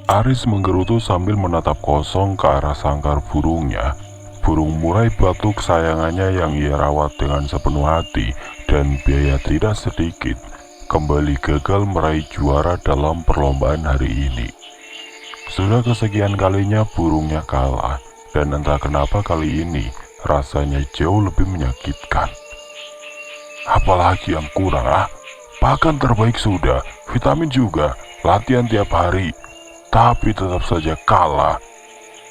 Aris menggerutu sambil menatap kosong ke arah sangkar burungnya. Burung murai batu kesayangannya yang ia rawat dengan sepenuh hati dan biaya tidak sedikit, kembali gagal meraih juara dalam perlombaan hari ini. Sudah kesekian kalinya burungnya kalah, dan entah kenapa kali ini rasanya jauh lebih menyakitkan. Apalagi yang kurang Pakan terbaik sudah, vitamin juga, latihan tiap hari, tapi tetap saja kalah.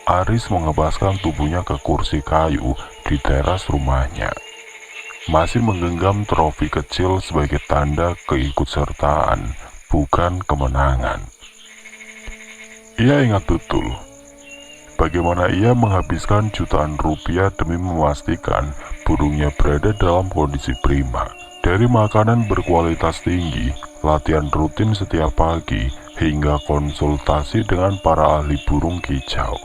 Aris mengebaskan tubuhnya ke kursi kayu di teras rumahnya, masih menggenggam trofi kecil sebagai tanda keikutsertaan, bukan kemenangan. Ia ingat betul bagaimana ia menghabiskan jutaan rupiah demi memastikan burungnya berada dalam kondisi prima. Dari makanan berkualitas tinggi, latihan rutin setiap pagi, hingga konsultasi dengan para ahli burung kicau.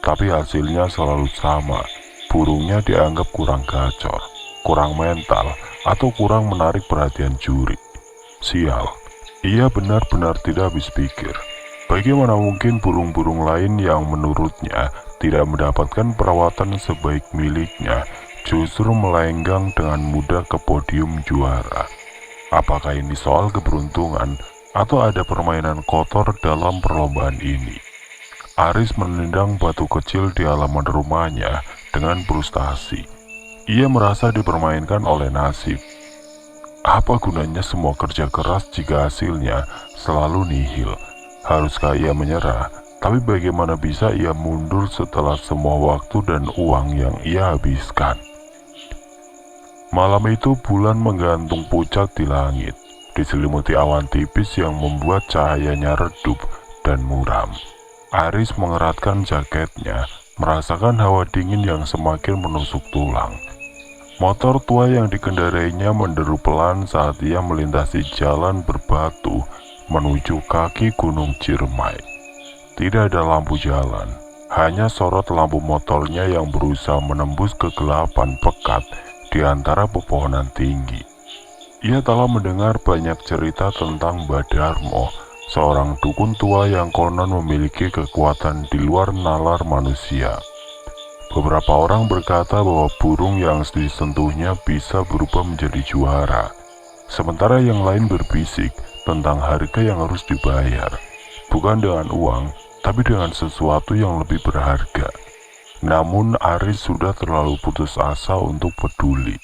Tapi hasilnya selalu sama, burungnya dianggap kurang gacor, kurang mental, atau kurang menarik perhatian juri. Sial, ia benar-benar tidak habis pikir. Bagaimana mungkin burung-burung lain yang menurutnya tidak mendapatkan perawatan sebaik miliknya justru melenggang dengan mudah ke podium juara? Apakah ini soal keberuntungan atau ada permainan kotor dalam perlombaan ini? Aris menendang batu kecil di halaman rumahnya dengan frustasi. Ia merasa dipermainkan oleh nasib. Apa gunanya semua kerja keras jika hasilnya selalu nihil? Haruskah ia menyerah? Tapi bagaimana bisa ia mundur setelah semua waktu dan uang yang ia habiskan? Malam itu bulan menggantung pucat di langit, diselimuti awan tipis yang membuat cahayanya redup dan muram. Aris mengeratkan jaketnya, merasakan hawa dingin yang semakin menusuk tulang. Motor tua yang dikendarainya menderu pelan saat ia melintasi jalan berbatu menuju kaki Gunung Ciremai. Tidak ada lampu jalan, hanya sorot lampu motornya yang berusaha menembus kegelapan pekat di antara pepohonan tinggi. Ia telah mendengar banyak cerita tentang Mbah Darmo, seorang dukun tua yang konon memiliki kekuatan di luar nalar manusia. Beberapa orang berkata bahwa burung yang disentuhnya bisa berubah menjadi juara, sementara yang lain berbisik tentang harga yang harus dibayar, bukan dengan uang, tapi dengan sesuatu yang lebih berharga. Namun Aris sudah terlalu putus asa untuk peduli.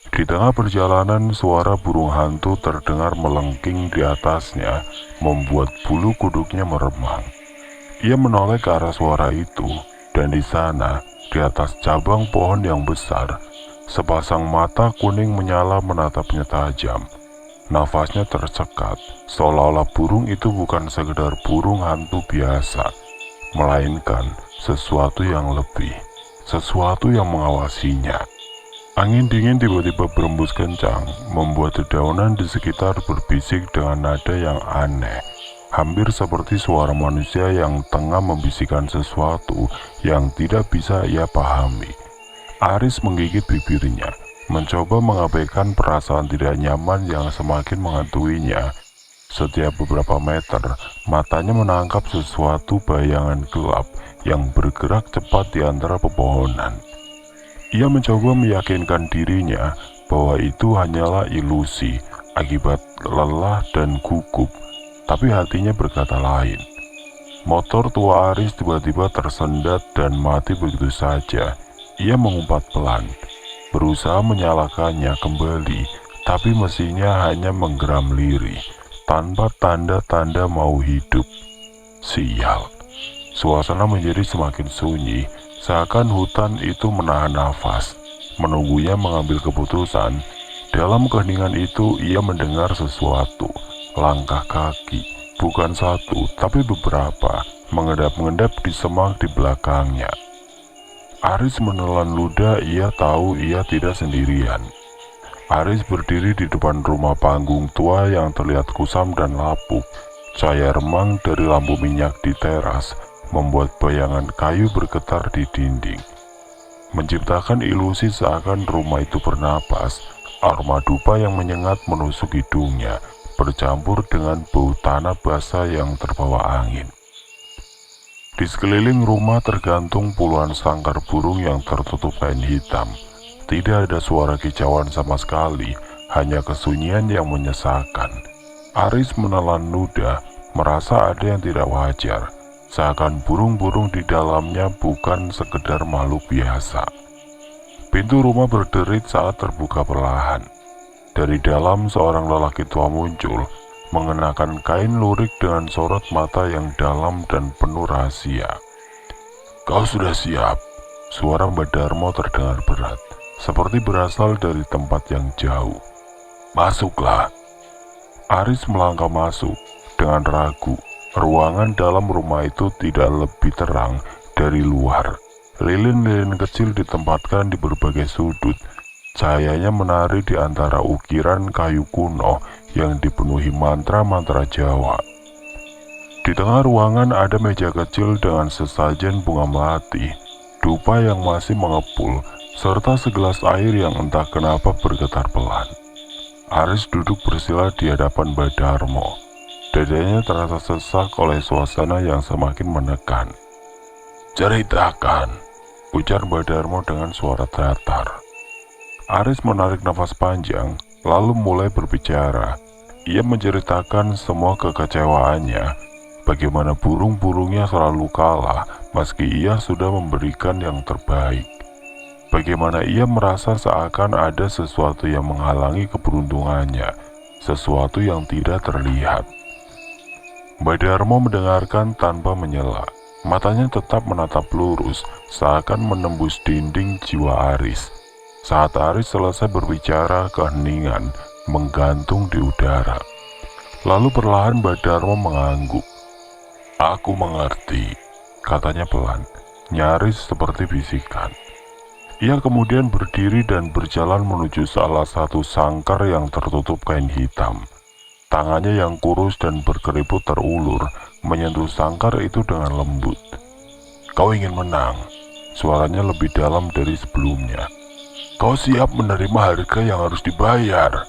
Di tengah perjalanan, suara burung hantu terdengar melengking di atasnya, membuat bulu kuduknya meremang. Ia menoleh ke arah suara itu, dan di sana, di atas cabang pohon yang besar, sepasang mata kuning menyala menatapnya tajam. Nafasnya tercekat, seolah-olah burung itu bukan sekedar burung hantu biasa, melainkan sesuatu yang lebih, sesuatu yang mengawasinya. Angin dingin tiba-tiba berembus kencang, membuat dedaunan di sekitar berbisik dengan nada yang aneh, hampir seperti suara manusia yang tengah membisikkan sesuatu yang tidak bisa ia pahami. Aris menggigit bibirnya, mencoba mengabaikan perasaan tidak nyaman yang semakin menghantuinya. Setiap beberapa meter, matanya menangkap sesuatu bayangan gelap yang bergerak cepat di antara pepohonan. Ia mencoba meyakinkan dirinya bahwa itu hanyalah ilusi akibat lelah dan gugup, tapi hatinya berkata lain. Motor tua Aris tiba-tiba tersendat dan mati begitu saja. Ia mengumpat pelan, berusaha menyalakannya kembali, tapi mesinnya hanya menggeram lirih, tanpa tanda-tanda mau hidup. Sial. Suasana menjadi semakin sunyi, seakan hutan itu menahan nafas, menunggunya mengambil keputusan. Dalam keheningan itu, ia mendengar sesuatu, langkah kaki, bukan satu, tapi beberapa, mengendap-endap di semak di belakangnya. Aris menelan ludah, ia tahu ia tidak sendirian. Aris berdiri di depan rumah panggung tua yang terlihat kusam dan lapuk. Cahaya remang dari lampu minyak di teras membuat bayangan kayu bergetar di dinding, menciptakan ilusi seakan rumah itu bernapas. Aroma dupa yang menyengat menusuk hidungnya, bercampur dengan bau tanah basah yang terbawa angin. Di sekeliling rumah tergantung puluhan sangkar burung yang tertutup kain hitam. Tidak ada suara kicauan sama sekali, hanya kesunyian yang menyesakan. Aris menelan ludah, merasa ada yang tidak wajar. Seakan burung-burung di dalamnya bukan sekedar makhluk biasa. Pintu rumah berderit saat terbuka perlahan. Dari dalam seorang lelaki tua muncul, mengenakan kain lurik dengan sorot mata yang dalam dan penuh rahasia. "Kau sudah siap?" Suara Mbak Darmo terdengar berat, seperti berasal dari tempat yang jauh. "Masuklah." Aris melangkah masuk dengan ragu. Ruangan dalam rumah itu tidak lebih terang dari luar. Lilin-lilin kecil ditempatkan di berbagai sudut. Cahayanya menari di antara ukiran kayu kuno yang dipenuhi mantra-mantra Jawa. Di tengah ruangan ada meja kecil dengan sesajen bunga melati, dupa yang masih mengepul, serta segelas air yang entah kenapa bergetar pelan. Aris duduk bersila di hadapan Mbak Darmo. Dadanya terasa sesak oleh suasana yang semakin menekan. "Ceritakan," ujar Mbak Darmo dengan suara datar. Aris menarik nafas panjang, lalu mulai berbicara. Ia menceritakan semua kekecewaannya, bagaimana burung-burungnya selalu kalah meski ia sudah memberikan yang terbaik. Bagaimana ia merasa seakan ada sesuatu yang menghalangi keberuntungannya, sesuatu yang tidak terlihat. Mbak Darmo mendengarkan tanpa menyela. Matanya tetap menatap lurus, seakan menembus dinding jiwa Aris. Saat Aris selesai berbicara, keheningan menggantung di udara. Lalu perlahan Mbak Darmo mengangguk. "Aku mengerti," katanya pelan, nyaris seperti bisikan. Ia kemudian berdiri dan berjalan menuju salah satu sangkar yang tertutup kain hitam. Tangannya yang kurus dan berkeriput terulur, menyentuh sangkar itu dengan lembut. "Kau ingin menang?" Suaranya lebih dalam dari sebelumnya. "Kau siap menerima harga yang harus dibayar?"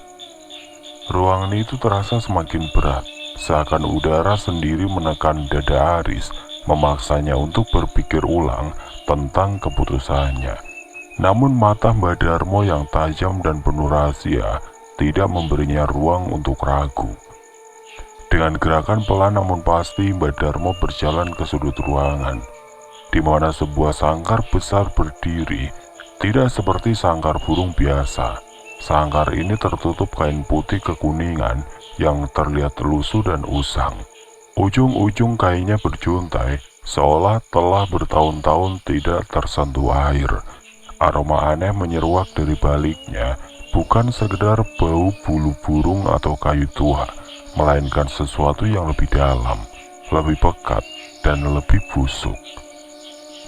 Ruangan itu terasa semakin berat, seakan udara sendiri menekan dada Aris, memaksanya untuk berpikir ulang tentang keputusannya. Namun mata Mbak Darmo yang tajam dan penuh rahasia tidak memberinya ruang untuk ragu. Dengan gerakan pelan namun pasti, Mbak Darmo berjalan ke sudut ruangan, di mana sebuah sangkar besar berdiri. Tidak seperti sangkar burung biasa. Sangkar ini tertutup kain putih kekuningan yang terlihat lusuh dan usang. Ujung-ujung kainnya berjuntai, seolah telah bertahun-tahun tidak tersentuh air. Aroma aneh menyeruak dari baliknya, bukan sekedar bau bulu burung atau kayu tua, melainkan sesuatu yang lebih dalam, lebih pekat, dan lebih busuk.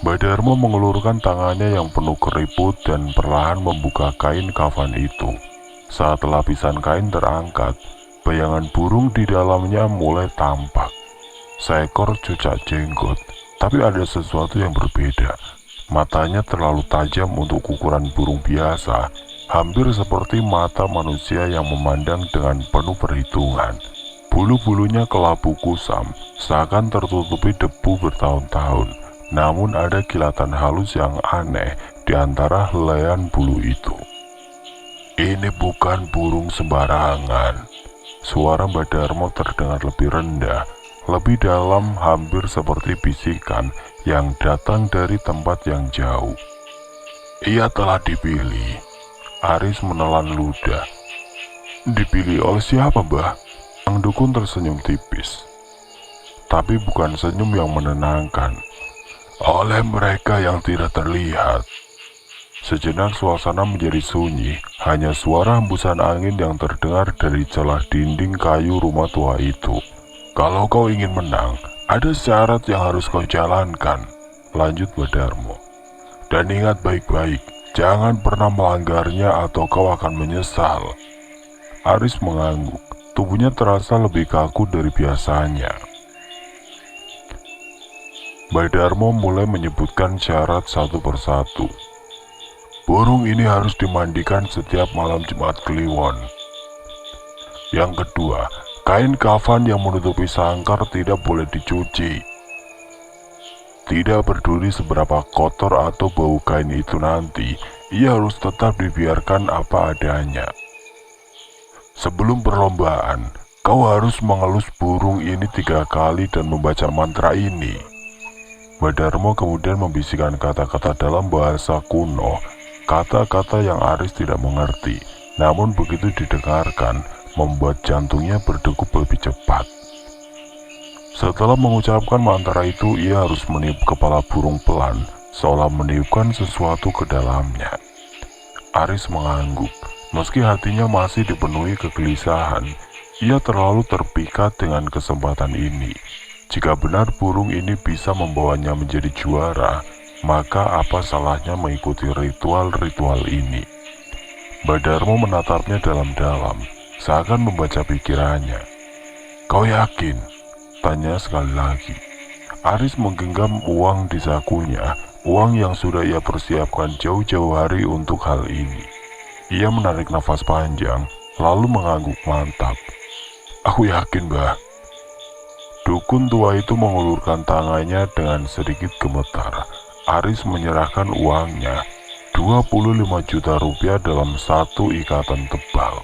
Mbak Darmo mengulurkan tangannya yang penuh keriput dan perlahan membuka kain kafan itu. Saat lapisan kain terangkat, bayangan burung di dalamnya mulai tampak. Seekor cucak jenggot, tapi ada sesuatu yang berbeda. Matanya terlalu tajam untuk ukuran burung biasa, hampir seperti mata manusia yang memandang dengan penuh perhitungan. Bulu-bulunya kelabu kusam, seakan tertutupi debu bertahun-tahun. Namun ada kilatan halus yang aneh di antara helaian bulu itu. "Ini bukan burung sembarangan." Suara Mbak Darmo terdengar lebih rendah, lebih dalam, hampir seperti bisikan yang datang dari tempat yang jauh. "Ia telah dipilih." Aris menelan ludah. "Dipilih oleh siapa, Mbah?" Sang dukun tersenyum tipis, tapi bukan senyum yang menenangkan. "Oleh mereka yang tidak terlihat." Sejenak suasana menjadi sunyi, hanya suara hembusan angin yang terdengar dari celah dinding kayu rumah tua itu. "Kalau kau ingin menang, ada syarat yang harus kau jalankan," lanjut Mbak Darmo. "Dan ingat baik-baik, jangan pernah melanggarnya atau kau akan menyesal." Aris mengangguk, tubuhnya terasa lebih kaku dari biasanya. Mbak Darmo mulai menyebutkan syarat satu persatu. "Burung ini harus dimandikan setiap malam Jumat Kliwon. Yang kedua, Kain kafan yang menutupi sangkar tidak boleh dicuci. Tidak peduli seberapa kotor atau bau kain itu nanti, ia harus tetap dibiarkan apa adanya. Sebelum perlombaan, kau harus mengelus burung ini 3 kali dan membaca mantra ini. Mbah Darmo kemudian membisikkan kata-kata dalam bahasa kuno, kata-kata yang Aris tidak mengerti, namun begitu didengarkan, membuat jantungnya berdegup lebih cepat. Setelah mengucapkan mantra itu, ia harus meniup kepala burung pelan, seolah meniupkan sesuatu ke dalamnya. Aris mengangguk, meski hatinya masih dipenuhi kegelisahan. Ia terlalu terpikat dengan kesempatan ini. Jika benar burung ini bisa membawanya menjadi juara, maka apa salahnya mengikuti ritual-ritual ini? Mbah Darmo menatapnya dalam-dalam, seakan membaca pikirannya. Kau yakin? Tanya sekali lagi. Aris menggenggam uang di sakunya, uang yang sudah ia persiapkan jauh-jauh hari untuk hal ini. Ia menarik nafas panjang, lalu mengangguk mantap. Aku yakin, Mbah. Dukun tua itu mengulurkan tangannya dengan sedikit gemetar. Aris menyerahkan uangnya, 25 juta rupiah dalam satu ikatan tebal.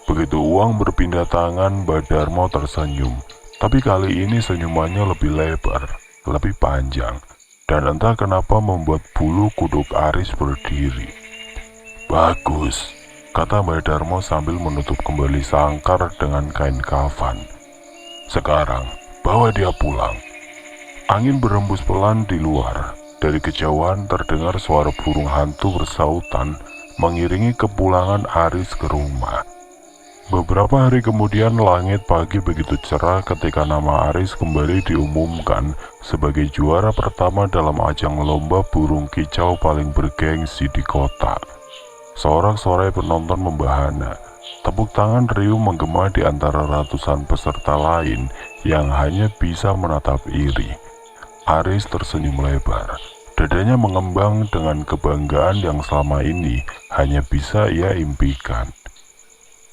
Begitu uang berpindah tangan, Mbah Darmo tersenyum. Tapi kali ini senyumannya lebih lebar, lebih panjang, dan entah kenapa membuat bulu kuduk Aris berdiri. Bagus, kata Mbah Darmo sambil menutup kembali sangkar dengan kain kafan. Sekarang, bawa dia pulang. Angin berembus pelan di luar. Dari kejauhan terdengar suara burung hantu bersautan, mengiringi kepulangan Aris ke rumah. Beberapa hari kemudian langit pagi begitu cerah ketika nama Aris kembali diumumkan sebagai juara pertama dalam ajang lomba burung kicau paling bergengsi di kota. Sorak-sorai penonton membahana, tepuk tangan riuh menggema di antara ratusan peserta lain yang hanya bisa menatap iri. Aris tersenyum lebar, dadanya mengembang dengan kebanggaan yang selama ini hanya bisa ia impikan.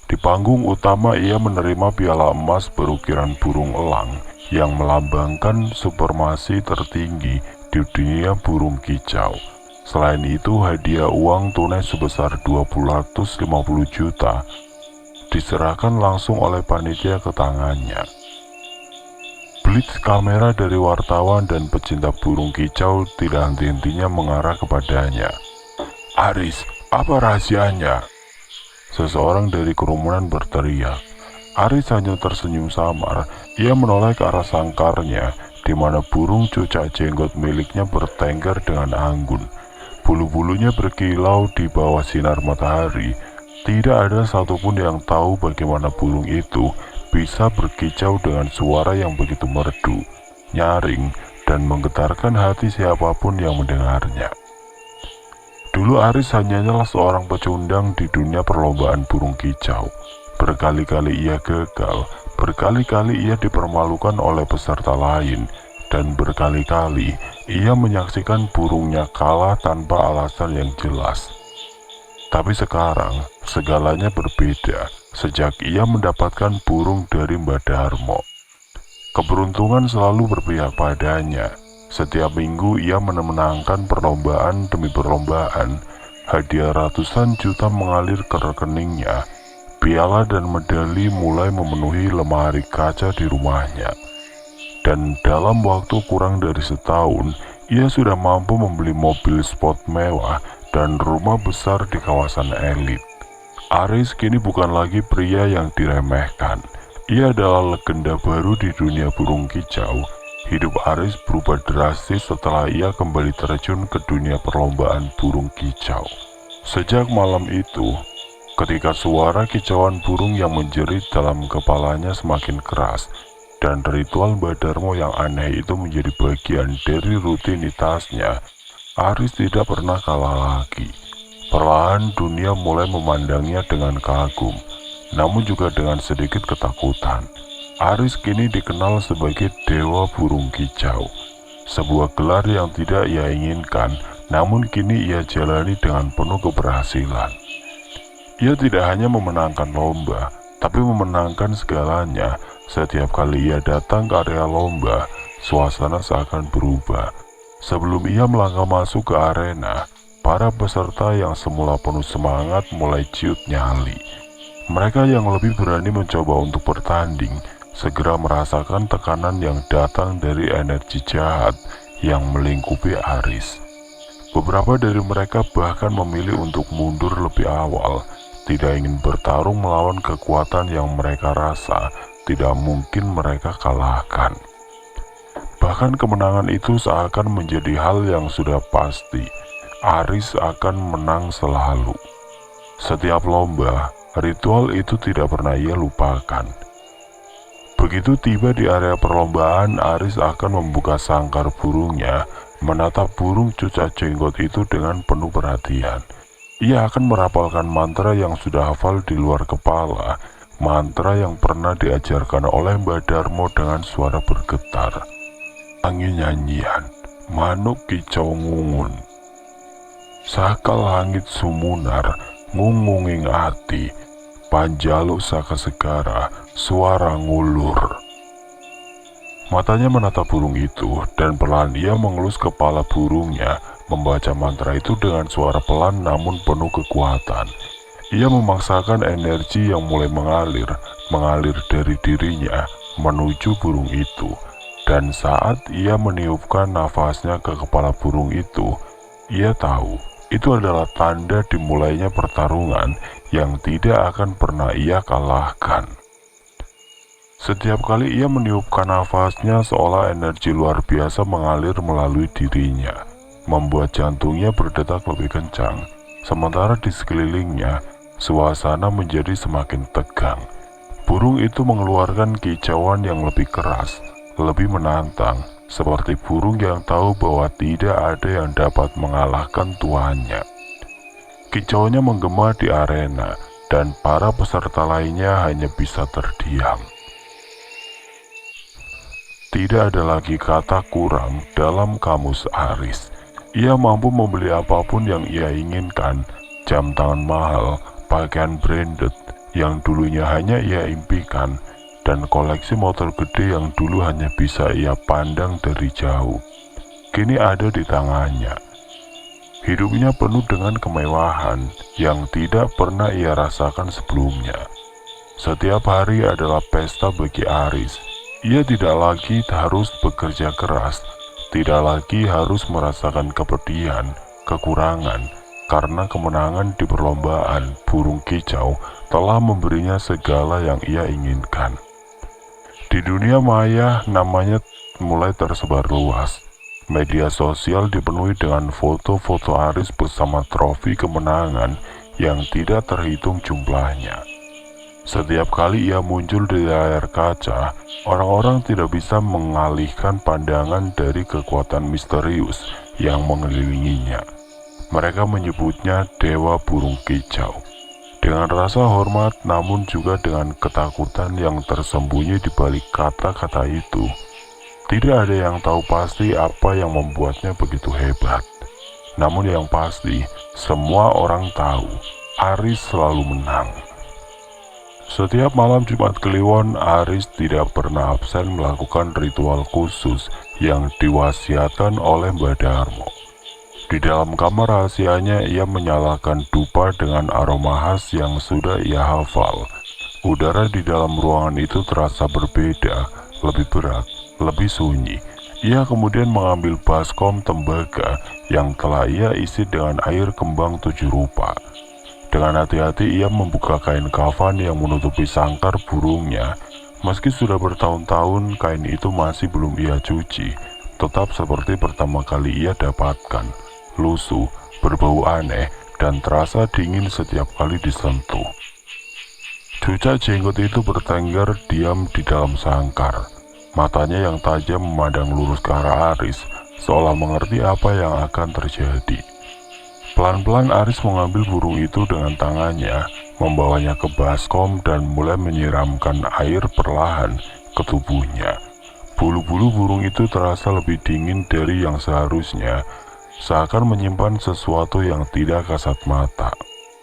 Di panggung utama ia menerima piala emas berukiran burung elang yang melambangkan supremasi tertinggi di dunia burung kicau. Selain itu, hadiah uang tunai sebesar 250 juta diserahkan langsung oleh panitia ke tangannya. Blitz kamera dari wartawan dan pecinta burung kicau tidak henti-hentinya mengarah kepadanya. Aris, apa rahasianya? Seseorang dari kerumunan berteriak. Aris hanya tersenyum samar. Ia menoleh ke arah sangkarnya, di mana burung cucak jenggot miliknya bertengger dengan anggun. Bulu-bulunya berkilau di bawah sinar matahari. Tidak ada satupun yang tahu bagaimana burung itu bisa berkicau dengan suara yang begitu merdu, nyaring, dan menggetarkan hati siapapun yang mendengarnya. Dulu Aris hanyalah seorang pecundang di dunia perlombaan burung kicau. Berkali-kali ia gagal, berkali-kali ia dipermalukan oleh peserta lain, dan berkali-kali ia menyaksikan burungnya kalah tanpa alasan yang jelas. Tapi sekarang, segalanya berbeda sejak ia mendapatkan burung dari Mbah Darmo. Keberuntungan selalu berpihak padanya. Setiap minggu ia memenangkan perlombaan demi perlombaan. Hadiah ratusan juta mengalir ke rekeningnya. Piala dan medali mulai memenuhi lemari kaca di rumahnya. Dan dalam waktu kurang dari setahun, ia sudah mampu membeli mobil sport mewah dan rumah besar di kawasan elit. Aris kini bukan lagi pria yang diremehkan. Ia adalah legenda baru di dunia burung kicau. Hidup Aris berubah drastis setelah ia kembali terjun ke dunia perlombaan burung kicau. Sejak malam itu, ketika suara kicauan burung yang menjerit dalam kepalanya semakin keras, dan ritual Mbah Darmo yang aneh itu menjadi bagian dari rutinitasnya, Aris tidak pernah kalah lagi. Perlahan dunia mulai memandangnya dengan kagum, namun juga dengan sedikit ketakutan. Aris kini dikenal sebagai Dewa Burung Kicau, sebuah gelar yang tidak ia inginkan, namun kini ia jalani dengan penuh keberhasilan. Ia tidak hanya memenangkan lomba, tapi memenangkan segalanya. Setiap kali ia datang ke area lomba, suasana seakan berubah. Sebelum ia melangkah masuk ke arena, para peserta yang semula penuh semangat mulai ciut nyali. Mereka yang lebih berani mencoba untuk bertanding, segera merasakan tekanan yang datang dari energi jahat yang melingkupi Aris. Beberapa dari mereka bahkan memilih untuk mundur lebih awal, tidak ingin bertarung melawan kekuatan yang mereka rasa tidak mungkin mereka kalahkan. Bahkan kemenangan itu seakan menjadi hal yang sudah pasti. Aris akan menang selalu. Setiap lomba, ritual itu tidak pernah ia lupakan. Begitu tiba di area perlombaan, Aris akan membuka sangkar burungnya, menatap burung cucak jenggot itu dengan penuh perhatian. Ia akan merapalkan mantra yang sudah hafal di luar kepala, mantra yang pernah diajarkan oleh Mbah Darmo dengan suara bergetar. Angin nyanyian, manuk kicau ngungun. Saka langit sumunar, ngungunging ati, panjaluk saka segara, suara ngulur. Matanya menatap burung itu, dan perlahan ia mengelus kepala burungnya, membaca mantra itu dengan suara pelan namun penuh kekuatan. Ia memaksakan energi yang mulai mengalir dari dirinya menuju burung itu. Dan saat ia meniupkan nafasnya ke kepala burung itu, ia tahu itu adalah tanda dimulainya pertarungan yang tidak akan pernah ia kalahkan. Setiap kali ia meniupkan nafasnya, seolah energi luar biasa mengalir melalui dirinya, membuat jantungnya berdetak lebih kencang. Sementara di sekelilingnya, suasana menjadi semakin tegang. Burung itu mengeluarkan kicauan yang lebih keras, lebih menantang, seperti burung yang tahu bahwa tidak ada yang dapat mengalahkan tuannya. Kicauannya menggema di arena, dan para peserta lainnya hanya bisa terdiam. Tidak ada lagi kata kurang dalam kamus Aris. Ia mampu membeli apapun yang ia inginkan, jam tangan mahal, pakaian branded yang dulunya hanya ia impikan, dan koleksi motor gede yang dulu hanya bisa ia pandang dari jauh. Kini ada di tangannya. Hidupnya penuh dengan kemewahan yang tidak pernah ia rasakan sebelumnya. Setiap hari adalah pesta bagi Aris. Ia tidak lagi harus bekerja keras, tidak lagi harus merasakan kepedihan, kekurangan, karena kemenangan di perlombaan burung kicau telah memberinya segala yang ia inginkan. Di dunia maya, namanya mulai tersebar luas. Media sosial dipenuhi dengan foto-foto Aris bersama trofi kemenangan yang tidak terhitung jumlahnya. Setiap kali ia muncul di layar kaca, orang-orang tidak bisa mengalihkan pandangan dari kekuatan misterius yang mengelilinginya. Mereka menyebutnya Dewa Burung Kicau. Dengan rasa hormat namun juga dengan ketakutan yang tersembunyi di balik kata-kata itu. Tidak ada yang tahu pasti apa yang membuatnya begitu hebat. Namun yang pasti, semua orang tahu, Aris selalu menang. Setiap malam Jumat Kliwon, Aris tidak pernah absen melakukan ritual khusus yang diwasiatkan oleh Mbah Darmo. Di dalam kamar rahasianya, ia menyalakan dupa dengan aroma khas yang sudah ia hafal. Udara di dalam ruangan itu terasa berbeda, lebih berat, lebih sunyi. Ia kemudian mengambil baskom tembaga yang telah ia isi dengan air kembang 7 rupa. Dengan hati-hati ia membuka kain kafan yang menutupi sangkar burungnya. Meski sudah bertahun-tahun, kain itu masih belum ia cuci, tetap seperti pertama kali ia dapatkan. Lusuh, berbau aneh, dan terasa dingin setiap kali disentuh. Cucak jenggot itu bertengger diam di dalam sangkar. Matanya yang tajam memandang lurus ke arah Aris, seolah mengerti apa yang akan terjadi. Pelan-pelan Aris mengambil burung itu dengan tangannya, membawanya ke baskom dan mulai menyiramkan air perlahan ke tubuhnya. Bulu-bulu burung itu terasa lebih dingin dari yang seharusnya, seakan menyimpan sesuatu yang tidak kasat mata.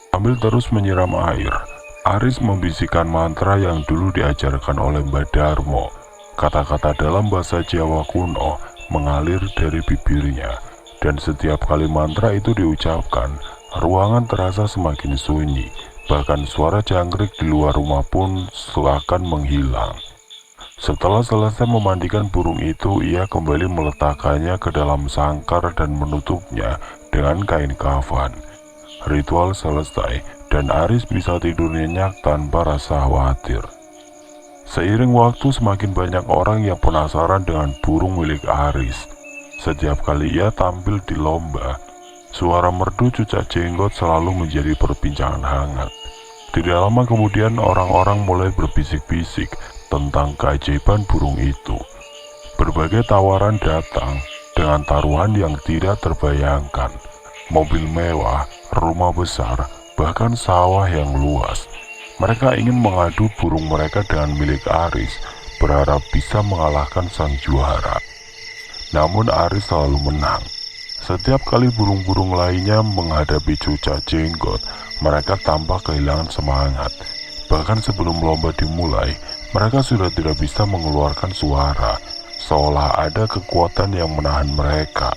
Sambil terus menyiram air, Aris membisikkan mantra yang dulu diajarkan oleh Mbah Darmo. Kata-kata dalam bahasa Jawa kuno mengalir dari bibirnya, dan setiap kali mantra itu diucapkan, ruangan terasa semakin sunyi. Bahkan suara jangkrik di luar rumah pun seakan menghilang. Setelah selesai memandikan burung itu, ia kembali meletakkannya ke dalam sangkar dan menutupnya dengan kain kafan. Ritual selesai, dan Aris bisa tidur nyenyak tanpa rasa khawatir. Seiring waktu, semakin banyak orang yang penasaran dengan burung milik Aris. Setiap kali ia tampil di lomba, suara merdu cucak jenggot selalu menjadi perbincangan hangat. Tidak lama kemudian, orang-orang mulai berbisik-bisik tentang keajaiban burung itu. Berbagai tawaran datang dengan taruhan yang tidak terbayangkan. Mobil mewah, rumah besar, bahkan sawah yang luas. Mereka ingin mengadu burung mereka dengan milik Aris, berharap bisa mengalahkan sang juara. Namun Aris selalu menang. Setiap kali burung-burung lainnya menghadapi cucak jenggot, mereka tampak kehilangan semangat. Bahkan sebelum lomba dimulai, mereka sudah tidak bisa mengeluarkan suara, seolah ada kekuatan yang menahan mereka.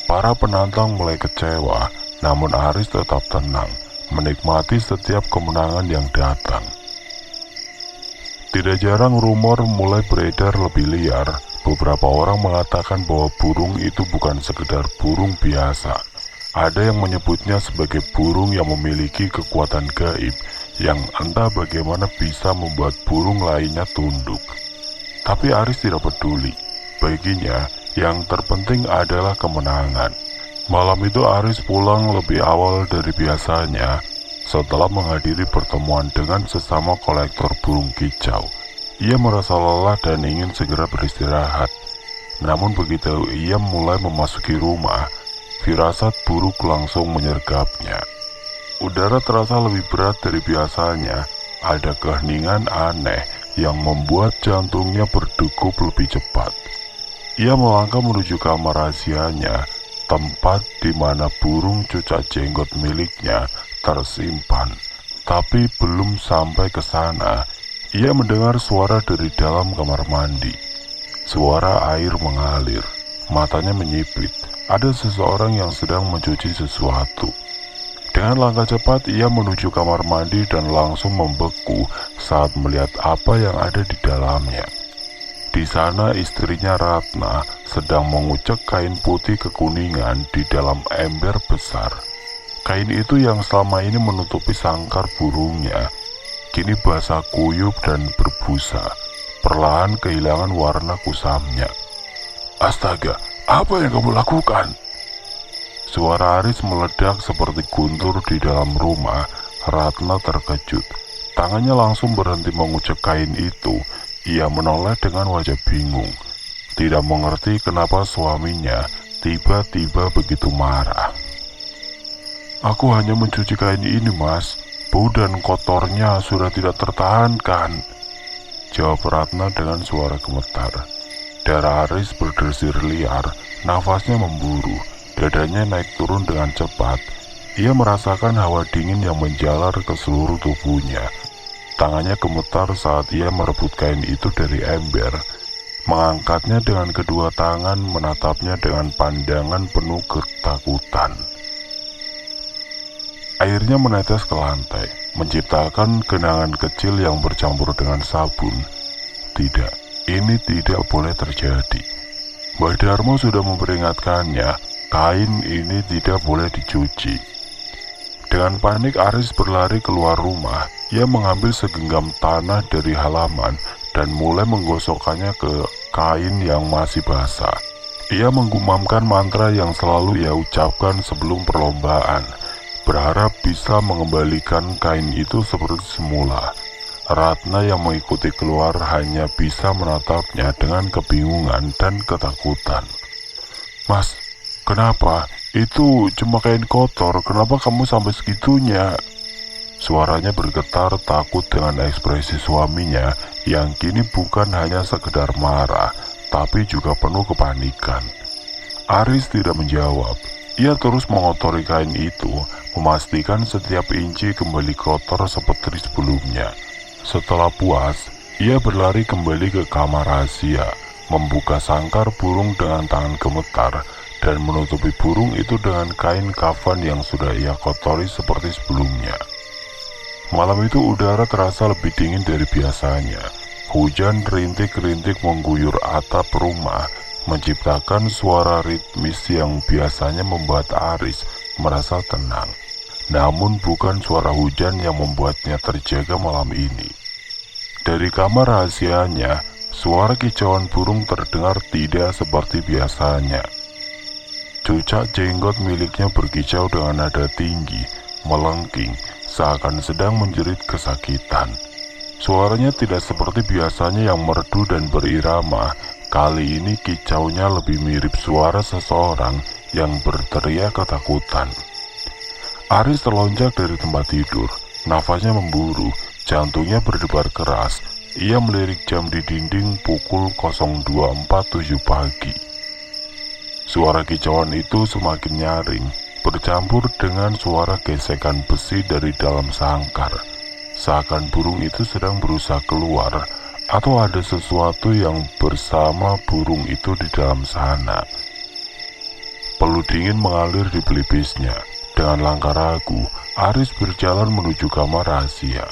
Para penantang mulai kecewa, namun Aris tetap tenang, menikmati setiap kemenangan yang datang. Tidak jarang rumor mulai beredar lebih liar. Beberapa orang mengatakan bahwa burung itu bukan sekedar burung biasa. Ada yang menyebutnya sebagai burung yang memiliki kekuatan gaib, yang entah bagaimana bisa membuat burung lainnya tunduk. Tapi Aris tidak peduli. Baginya, yang terpenting adalah kemenangan. Malam itu Aris pulang lebih awal dari biasanya. Setelah menghadiri pertemuan dengan sesama kolektor burung kicau, ia merasa lelah dan ingin segera beristirahat. Namun begitu ia mulai memasuki rumah, firasat buruk langsung menyergapnya. Udara terasa lebih berat dari biasanya. Ada keheningan aneh yang membuat jantungnya berdegup lebih cepat. Ia melangkah menuju kamar rahasianya, tempat di mana burung cucak jenggot miliknya tersimpan. Tapi belum sampai ke sana, ia mendengar suara dari dalam kamar mandi. Suara air mengalir, matanya menyipit. Ada seseorang yang sedang mencuci sesuatu. Dengan langkah cepat, ia menuju kamar mandi dan langsung membeku saat melihat apa yang ada di dalamnya. Di sana istrinya Ratna sedang mengucek kain putih kekuningan di dalam ember besar. Kain itu yang selama ini menutupi sangkar burungnya, kini basah kuyup dan berbusa, perlahan kehilangan warna kusamnya. Astaga, apa yang kamu lakukan? Suara Aris meledak seperti guntur di dalam rumah. Ratna terkejut. Tangannya langsung berhenti mengucek kain itu. Ia menoleh dengan wajah bingung. Tidak mengerti kenapa suaminya tiba-tiba begitu marah. Aku hanya mencuci kain ini, Mas. Bau dan kotornya sudah tidak tertahankan, jawab Ratna dengan suara gemetar. Darah Aris berdesir liar, nafasnya memburu, dadanya naik turun dengan cepat. Ia merasakan hawa dingin yang menjalar ke seluruh tubuhnya. Tangannya gemetar saat ia merebut kain itu dari ember, mengangkatnya dengan kedua tangan, menatapnya dengan pandangan penuh ketakutan. Airnya menetes ke lantai, menciptakan genangan kecil yang bercampur dengan sabun. Tidak, ini tidak boleh terjadi. Mbah Darmo sudah memperingatkannya, kain ini tidak boleh dicuci. Dengan panik Aris berlari keluar rumah. Ia mengambil segenggam tanah dari halaman dan mulai menggosokkannya ke kain yang masih basah. Ia menggumamkan mantra yang selalu ia ucapkan sebelum perlombaan, berharap bisa mengembalikan kain itu seperti semula. Ratna yang mengikuti keluar hanya bisa menatapnya dengan kebingungan dan ketakutan. Mas, kenapa? Itu cuma kain kotor, kenapa kamu sampai segitunya? Suaranya bergetar takut dengan ekspresi suaminya yang kini bukan hanya sekedar marah, tapi juga penuh kepanikan. Aris tidak menjawab. Ia terus mengotori kain itu, memastikan setiap inci kembali kotor seperti sebelumnya. Setelah puas, ia berlari kembali ke kamar rahasia, membuka sangkar burung dengan tangan gemetar, dan menutupi burung itu dengan kain kafan yang sudah ia kotori seperti sebelumnya. Malam itu udara terasa lebih dingin dari biasanya. Hujan rintik-rintik mengguyur atap rumah, menciptakan suara ritmis yang biasanya membuat Aris merasa tenang. Namun bukan suara hujan yang membuatnya terjaga malam ini. Dari kamar rahasianya, suara kicauan burung terdengar tidak seperti biasanya. Cucak jenggot miliknya berkicau dengan nada tinggi, melengking, seakan sedang menjerit kesakitan. Suaranya tidak seperti biasanya yang merdu dan berirama. Kali ini kicaunya lebih mirip suara seseorang yang berteriak ketakutan. Aris terlonjak dari tempat tidur, nafasnya memburu, jantungnya berdebar keras. Ia melirik jam di dinding pukul 02.47 pagi. Suara kicauan itu semakin nyaring, bercampur dengan suara gesekan besi dari dalam sangkar. Seakan burung itu sedang berusaha keluar, atau ada sesuatu yang bersama burung itu di dalam sana. Peluh dingin mengalir di pelipisnya. Dengan langkah ragu, Aris berjalan menuju kamar rahasia.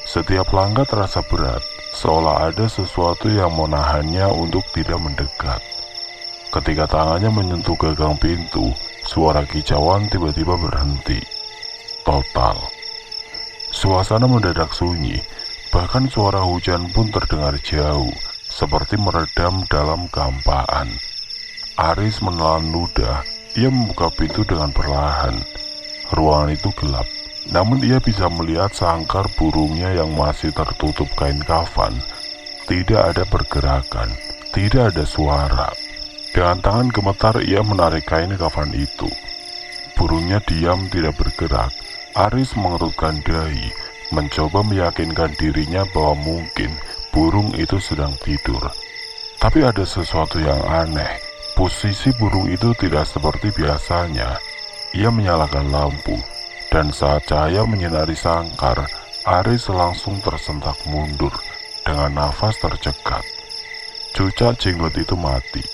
Setiap langkah terasa berat, seolah ada sesuatu yang menahannya untuk tidak mendekat. Ketika tangannya menyentuh gagang pintu, suara kicauan tiba-tiba berhenti. Total. Suasana mendadak sunyi, bahkan suara hujan pun terdengar jauh, seperti meredam dalam kehampaan. Aris menelan ludah, ia membuka pintu dengan perlahan. Ruangan itu gelap, namun ia bisa melihat sangkar burungnya yang masih tertutup kain kafan. Tidak ada pergerakan, tidak ada suara. Dengan tangan gemetar ia menarik kain kafan itu. Burungnya diam tidak bergerak. Aris mengerutkan dahi, mencoba meyakinkan dirinya bahwa mungkin burung itu sedang tidur. Tapi ada sesuatu yang aneh. Posisi burung itu tidak seperti biasanya. Ia menyalakan lampu, dan saat cahaya menyinari sangkar, Aris langsung tersentak mundur dengan nafas tercekat. Cucak jenggot itu mati.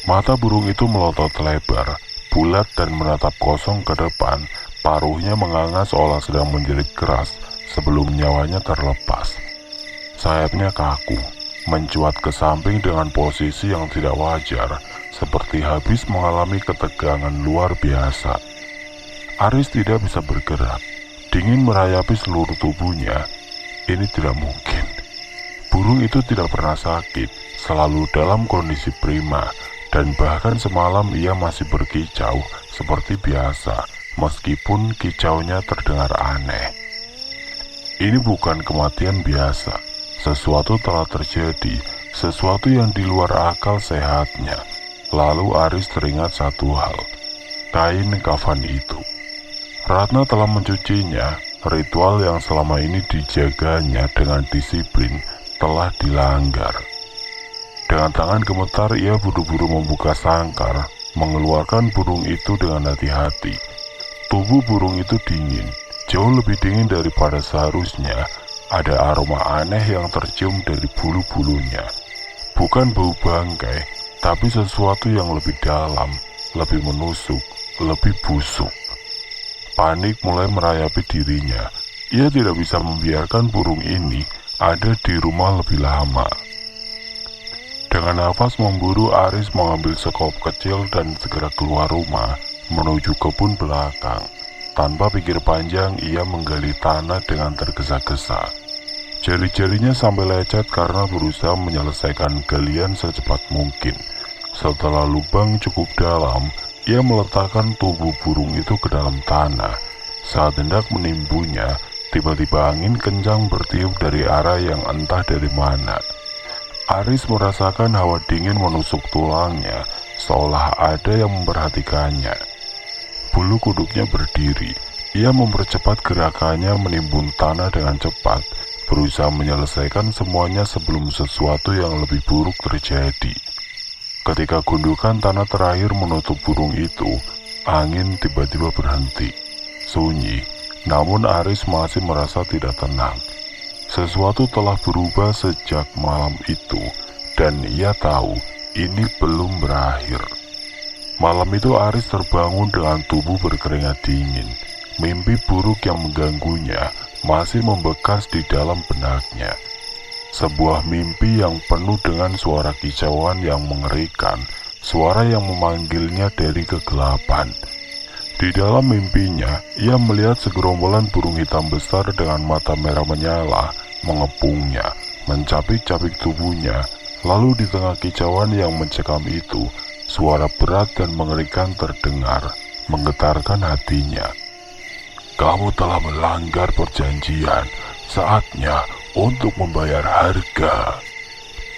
Mata burung itu melotot lebar, bulat dan menatap kosong ke depan. Paruhnya menganga seolah sedang menjerit keras sebelum nyawanya terlepas. Sayapnya kaku, mencuat ke samping dengan posisi yang tidak wajar, seperti habis mengalami ketegangan luar biasa. Aris tidak bisa bergerak, dingin merayapi seluruh tubuhnya. Ini tidak mungkin. Burung itu tidak pernah sakit, selalu dalam kondisi prima, dan bahkan semalam ia masih berkicau seperti biasa, meskipun kicaunya terdengar aneh. Ini bukan kematian biasa. Sesuatu telah terjadi, sesuatu yang di luar akal sehatnya. Lalu Aris teringat satu hal, kain kafan itu. Ratna telah mencucinya, ritual yang selama ini dijaganya dengan disiplin telah dilanggar. Dengan tangan gemetar ia buru-buru membuka sangkar, mengeluarkan burung itu dengan hati-hati. Tubuh burung itu dingin, jauh lebih dingin daripada seharusnya. Ada aroma aneh yang tercium dari bulu-bulunya. Bukan bau bangkai, tapi sesuatu yang lebih dalam, lebih menusuk, lebih busuk. Panik mulai merayapi dirinya. Ia tidak bisa membiarkan burung ini ada di rumah lebih lama. Dengan nafas memburu, Aris mengambil sekop kecil dan segera keluar rumah, menuju kebun belakang. Tanpa pikir panjang, ia menggali tanah dengan tergesa-gesa. Jari-jarinya sampai lecet karena berusaha menyelesaikan galian secepat mungkin. Setelah lubang cukup dalam, ia meletakkan tubuh burung itu ke dalam tanah. Saat hendak menimbunya, tiba-tiba angin kencang bertiup dari arah yang entah dari mana. Aris merasakan hawa dingin menusuk tulangnya, seolah ada yang memperhatikannya. Bulu kuduknya berdiri. Ia mempercepat gerakannya menimbun tanah dengan cepat, berusaha menyelesaikan semuanya sebelum sesuatu yang lebih buruk terjadi. Ketika gundukan tanah terakhir menutup burung itu, Angin tiba-tiba berhenti, sunyi, namun Aris masih merasa tidak tenang. Sesuatu telah berubah sejak malam itu, dan ia tahu ini belum berakhir. Malam itu Aris terbangun dengan tubuh berkeringat dingin. Mimpi buruk yang mengganggunya masih membekas di dalam benaknya. Sebuah mimpi yang penuh dengan suara kicauan yang mengerikan, suara yang memanggilnya dari kegelapan. Di dalam mimpinya, ia melihat segerombolan burung hitam besar dengan mata merah menyala, mengepungnya, mencapik-capik tubuhnya. Lalu di tengah kicauan yang mencekam itu, suara berat dan mengerikan terdengar, menggetarkan hatinya. "Kamu telah melanggar perjanjian, saatnya untuk membayar harga."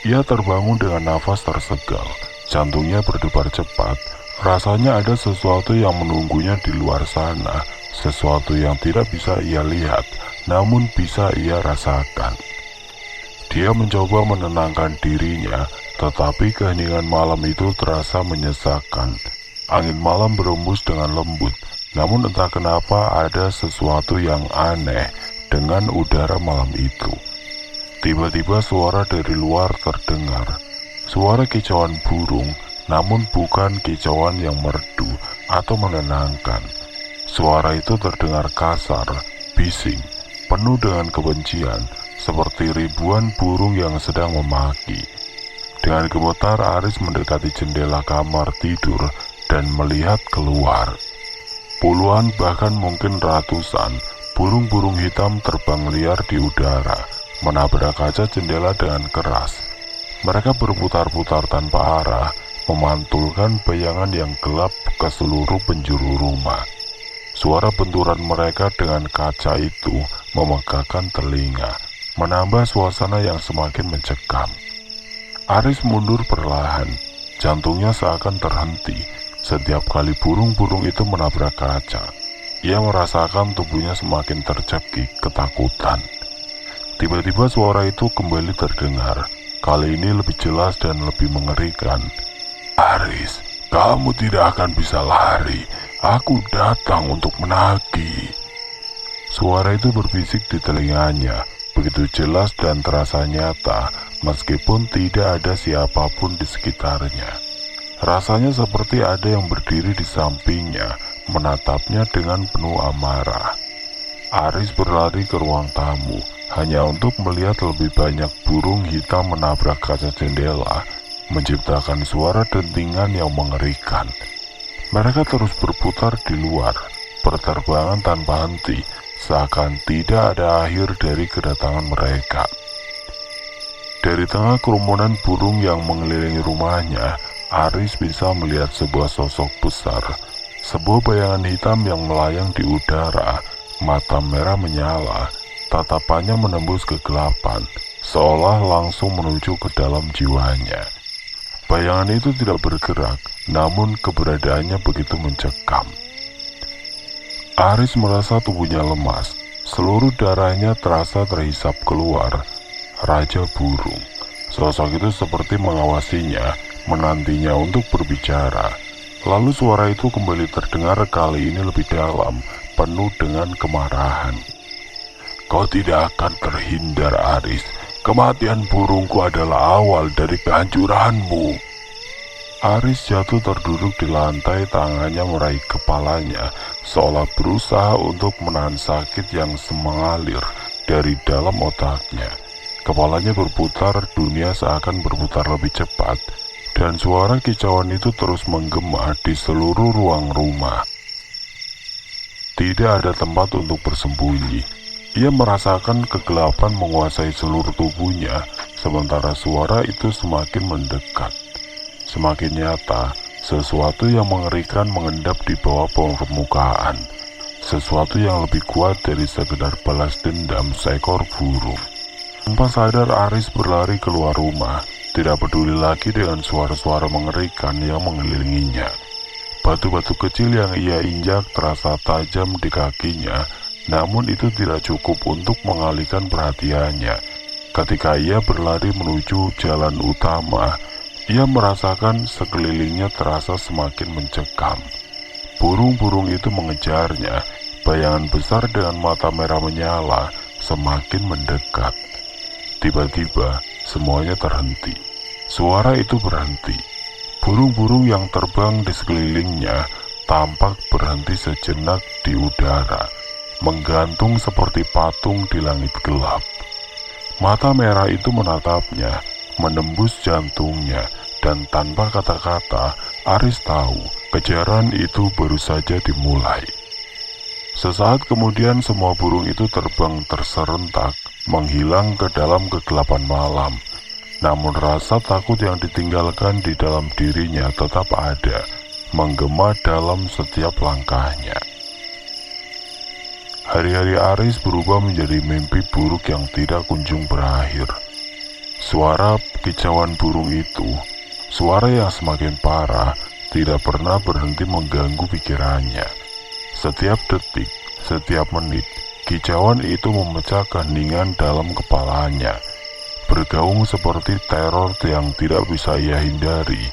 Ia terbangun dengan nafas tersegal, jantungnya berdebar cepat. Rasanya ada sesuatu yang menunggunya di luar sana, sesuatu yang tidak bisa ia lihat, namun bisa ia rasakan. Dia mencoba menenangkan dirinya, tetapi keheningan malam itu terasa menyesakkan. Angin malam berembus dengan lembut, namun entah kenapa ada sesuatu yang aneh dengan udara malam itu. Tiba-tiba suara dari luar terdengar, suara kicauan burung, namun bukan kicauan yang merdu atau menenangkan. Suara itu terdengar kasar, bising, penuh dengan kebencian, seperti ribuan burung yang sedang memaki. Dengan gemetar Aris mendekati jendela kamar tidur dan melihat keluar. Puluhan bahkan mungkin ratusan burung-burung hitam terbang liar di udara, menabrak kaca jendela dengan keras. Mereka berputar-putar tanpa arah, memantulkan bayangan yang gelap ke seluruh penjuru rumah. Suara benturan mereka dengan kaca itu memegahkan telinga, menambah suasana yang semakin mencekam. Aris mundur perlahan, jantungnya seakan terhenti setiap kali burung-burung itu menabrak kaca. Ia merasakan tubuhnya semakin tercekik ketakutan. Tiba-tiba suara itu kembali terdengar, kali ini lebih jelas dan lebih mengerikan. "Aris, kamu tidak akan bisa lari. Aku datang untuk menagih." Suara itu berbisik di telinganya, begitu jelas dan terasa nyata, meskipun tidak ada siapapun di sekitarnya. Rasanya seperti ada yang berdiri di sampingnya, menatapnya dengan penuh amarah. Aris berlari ke ruang tamu, hanya untuk melihat lebih banyak burung hitam menabrak kaca jendela, menciptakan suara dentingan yang mengerikan. Mereka terus berputar di luar, berterbangan tanpa henti, seakan tidak ada akhir dari kedatangan mereka. Dari tengah kerumunan burung yang mengelilingi rumahnya, Aris bisa melihat sebuah sosok besar, sebuah bayangan hitam yang melayang di udara, mata merah menyala, tatapannya menembus kegelapan, seolah langsung menuju ke dalam jiwanya. Bayangan itu tidak bergerak, namun keberadaannya begitu mencekam. Aris merasa tubuhnya lemas, seluruh darahnya terasa terhisap keluar. Raja burung, sosok itu seperti mengawasinya, menantinya untuk berbicara. Lalu suara itu kembali terdengar, kali ini lebih dalam, penuh dengan kemarahan. "Kau tidak akan terhindar, Aris. Kematian burungku adalah awal dari kehancuranmu." Aris jatuh terduduk di lantai, tangannya meraih kepalanya, seolah berusaha untuk menahan sakit yang mengalir dari dalam otaknya. Kepalanya berputar, dunia seakan berputar lebih cepat, dan suara kicauan itu terus menggema di seluruh ruang rumah. Tidak ada tempat untuk bersembunyi. Ia merasakan kegelapan menguasai seluruh tubuhnya, sementara suara itu semakin mendekat. Semakin nyata, sesuatu yang mengerikan mengendap di bawah permukaan. Sesuatu yang lebih kuat dari sekedar balas dendam seekor burung. Tanpa sadar Aris berlari keluar rumah, tidak peduli lagi dengan suara-suara mengerikan yang mengelilinginya. Batu-batu kecil yang ia injak terasa tajam di kakinya, namun itu tidak cukup untuk mengalihkan perhatiannya. Ketika ia berlari menuju jalan utama, ia merasakan sekelilingnya terasa semakin mencekam. Burung-burung itu mengejarnya. Bayangan besar dengan mata merah menyala semakin mendekat. Tiba-tiba semuanya terhenti. Suara itu berhenti. Burung-burung yang terbang di sekelilingnya tampak berhenti sejenak di udara, menggantung seperti patung di langit gelap. Mata merah itu menatapnya, menembus jantungnya, dan tanpa kata-kata, Aris tahu kejaran itu baru saja dimulai. Sesaat kemudian semua burung itu terbang terserentak, menghilang ke dalam kegelapan malam. Namun rasa takut yang ditinggalkan di dalam dirinya tetap ada, menggema dalam setiap langkahnya. Hari-hari Aris berubah menjadi mimpi buruk yang tidak kunjung berakhir. Suara kicauan burung itu, suara yang semakin parah, tidak pernah berhenti mengganggu pikirannya. Setiap detik, setiap menit, kicauan itu memecah keheningan dalam kepalanya, bergaung seperti teror yang tidak bisa ia hindari.